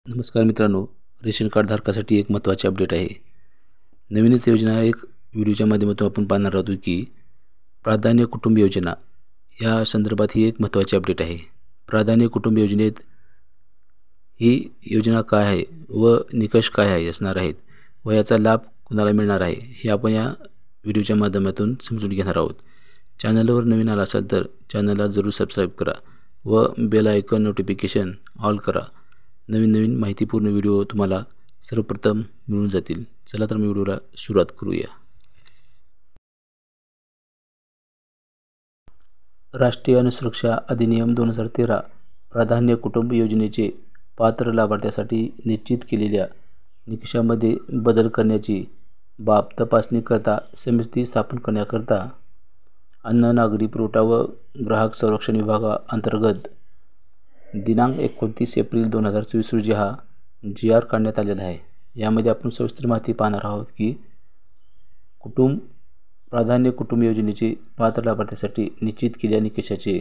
नमस्कार मित्रांनो, ration card धारकासाठी एक महत्त्वाची अपडेट आहे। नवीनच योजना एक व्हिडिओच्या माध्यमातून आपण पाहणार आहोत की प्राधान्य कुटुंब योजना या संदर्भात ही एक महत्त्वाची अपडेट आहे। प्राधान्य कुटुंब योजनेत ही योजना काय आहे व निकष काय आहे असणार आहेत व याचा लाभ कुणाला मिळणार आहे हे आपण या व्हिडिओच्या माध्यमातून समजून घेणार आहोत। चॅनलवर नवीन आला असाल तर चॅनलला जरूर सबस्क्राइब करा व बेल आयकॉन नोटिफिकेशन ऑल करा। नवीन माहितीपूर्ण व्हिडिओ तुम्हाला सर्वप्रथम मिळून जातील। चला तर मी व्हिडिओला सुरुवात करूया। राष्ट्रीय अन्न सुरक्षा अधिनियम 2013 प्राधान्य कुटुंब योजनेचे पात्र लाभार्थ्यासाठी निश्चित केलेल्या निकषामध्ये बदल करण्याची बाब तपासणी करता समिती स्थापन करण्याकरता अन्न नागरी पुरवठा व ग्राहक संरक्षण विभागाअंतर्गत दिनांक 29 एप्रिल 2024 रोजी हा GR काढण्यात आलेला आहे। यामध्ये आपण सविस्तर माहिती पाहणार आहोत की प्राधान्य कुटुंब योजनेचे पात्र लाभार्थ्यासाठी निश्चित केलेल्या निकषाचे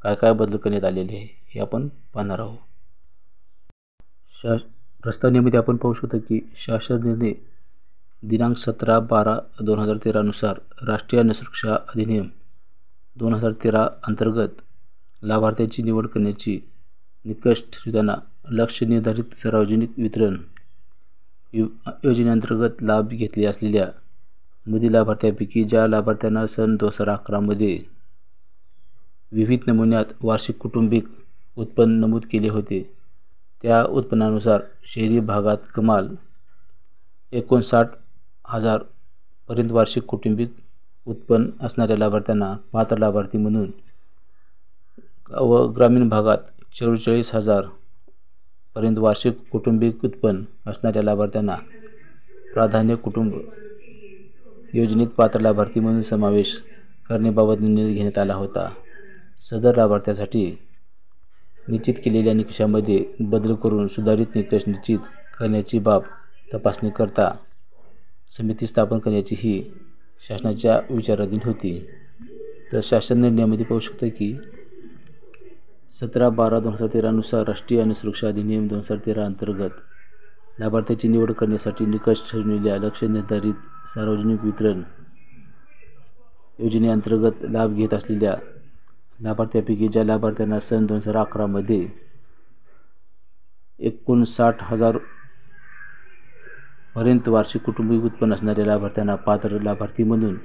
काय बदल करण्यात आलेले आहे हे आपण पाहणार आहोत। प्रस्तावनेमध्ये आपण पाहू शकतो की शासन निर्णय दिनांक 17/12/2013 नुसार राष्ट्रीय अन्न सुरक्षा अधिनियम 2013 अंतर्गत लाभार्थ्याची निवड करण्याची निकष ठरविताना लक्ष्य निर्धारित सार्वजनिक वितरण योजनेअंतर्गत लाभ घेतले असलेल्या मधील लाभार्थ्यांपैकी ज्या लाभार्थ्यांना सन 2011 मध्ये विविध नमुन्यात वार्षिक कौटुंबिक उत्पन्न नमूद केले होते त्या उत्पन्नानुसार शहरी भागात कमाल 59,000 पर्यंत वार्षिक कौटुंबिक उत्पन्न असणाऱ्या लाभार्थ्यांना पात्र लाभार्थी म्हणून व ग्रामीण भागात 44,000 पर्यंत वार्षिक कौटुंबिक उत्पन्न असणाऱ्या लाभार्थ्यांना प्राधान्य कुटुंब योजनेत पात्र लाभार्थी म्हणून समावेश करण्याबाबत निर्णय घेण्यात आला होता। सदर लाभार्थ्यासाठी निश्चित केलेल्या निकषामध्ये बदल करून सुधारित निकष निश्चित करण्याची बाब तपासणी करता समिती स्थापन करण्याची ही शासनाच्या विचाराधीन होती। तर शासन निर्णयामध्ये पाहू शकतो की 17/12/2013 नुसार राष्ट्रीय अन्न सुरक्षा अधिनियम 2013 अंतर्गत लाभार्थ्याची निवड करण्यासाठी निकष ठरविलेल्या लक्ष्य निर्धारित सार्वजनिक वितरण योजनेअंतर्गत लाभ घेत असलेल्या लाभार्थ्यांपैकी ज्या लाभार्थ्यांना सन 2011 मध्ये 59,000 पर्यंत वार्षिक कौटुंबिक उत्पन्न असणाऱ्या लाभार्थ्यांना पात्र लाभार्थी म्हणून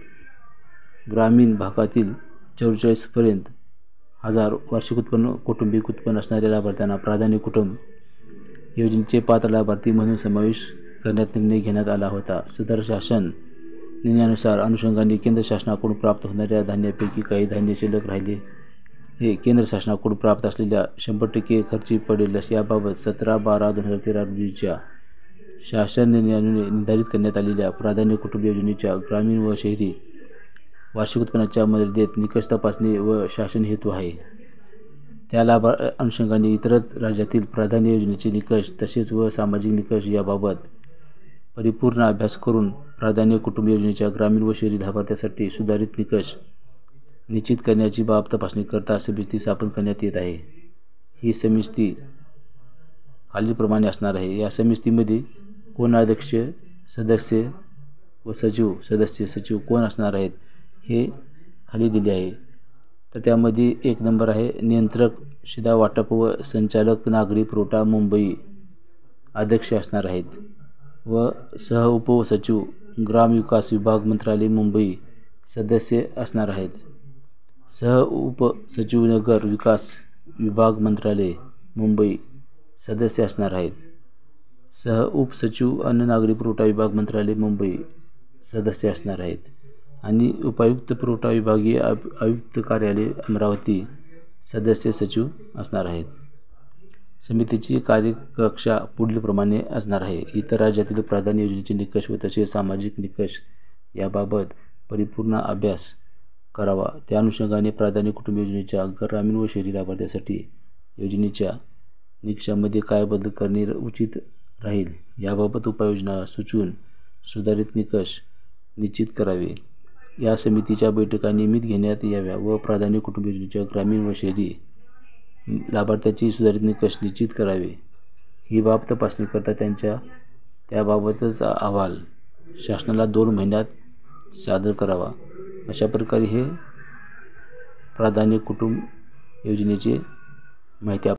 ग्रामीण भागातील 44,000 वार्षिक कौटुंबिक उत्पन्न असणाऱ्या लाभार्थ्यांना प्राधान्य कुटुंब योजनेचे पात्र लाभार्थी म्हणून समावेश करण्यात निर्णय घेण्यात आला होता। सदर शासन निर्णयानुसार अनुषंगाने केंद्र शासनाकडून प्राप्त होणाऱ्या धान्यापैकी काही धान्य शिल्लक राहिले हे केंद्र शासनाकडून प्राप्त असलेल्या 100% खर्ची पडेल याबाबत 17/12/2013 रोजीच्या शासन निर्णयाने निर्धारित करण्यात आलेल्या प्राधान्य कुटुंब योजनेच्या ग्रामीण व शहरी वार्षिक उत्पन्नाच्या मर्यादेत निकष तपासणी व शासन हेतू आहे। त्या लाभ अनुषंगाने इतरच राज्यातील प्राधान्य योजनेचे निकष तसेच व सामाजिक निकष याबाबत परिपूर्ण अभ्यास करून प्राधान्य कुटुंब योजनेच्या ग्रामीण व शहरी लाभार्थ्यासाठी सुधारित निकष निश्चित करण्याची बाब तपासणी करता समिती स्थापन करण्यात येत आहे। ही समिती खालीलप्रमाणे असणार आहे। या समितीमध्ये कोण अध्यक्ष सदस्य व सचिव कोण असणार आहेत हे खाली दिले आहे। तर त्यामध्ये 1 नंबर आहे नियंत्रक शिधा वाटप व संचालक नागरी पुरवठा मुंबई अध्यक्ष असणार आहेत व उपसचिव ग्राम विकास विभाग मंत्रालय मुंबई सदस्य असणार आहेत। उपसचिव नगर विकास विभाग मंत्रालय मुंबई सदस्य असणार आहेत। उपसचिव अन्न नागरी पुरवठा विभाग मंत्रालय मुंबई सदस्य असणार आहेत आणि उपायुक्त पुरवठा विभागीय आयुक्त कार्यालय अमरावती सदस्य सचिव असणार आहेत। समितीची कार्यकक्षा पुढीलप्रमाणे असणार आहे। इतर राज्यातील प्राधान्य योजनेचे निकष व तसेच सामाजिक निकष याबाबत परिपूर्ण अभ्यास करावा। त्या अनुषंगाने प्राधान्य कुटुंब योजनेच्या ग्रामीण व शहरी लाभार्थ्यासाठी योजनेच्या निकषामध्ये काय बदल करणे उचित राहील याबाबत उपाययोजना सुचवून सुधारित निकष निश्चित करावे। या समितीच्या बैठका नियमित घेण्यात याव्या व प्राधान्य कुटुंब योजनेच्या ग्रामीण व शहरी लाभार्थ्याची सुधारित निकष निश्चित करावे ही बाब तपासणीकरता त्याबाबतचा अहवाल शासनाला 2 महिन्यात सादर करावा. अशा प्रकारे हे प्राधान्य कुटुंब योजनेची माहिती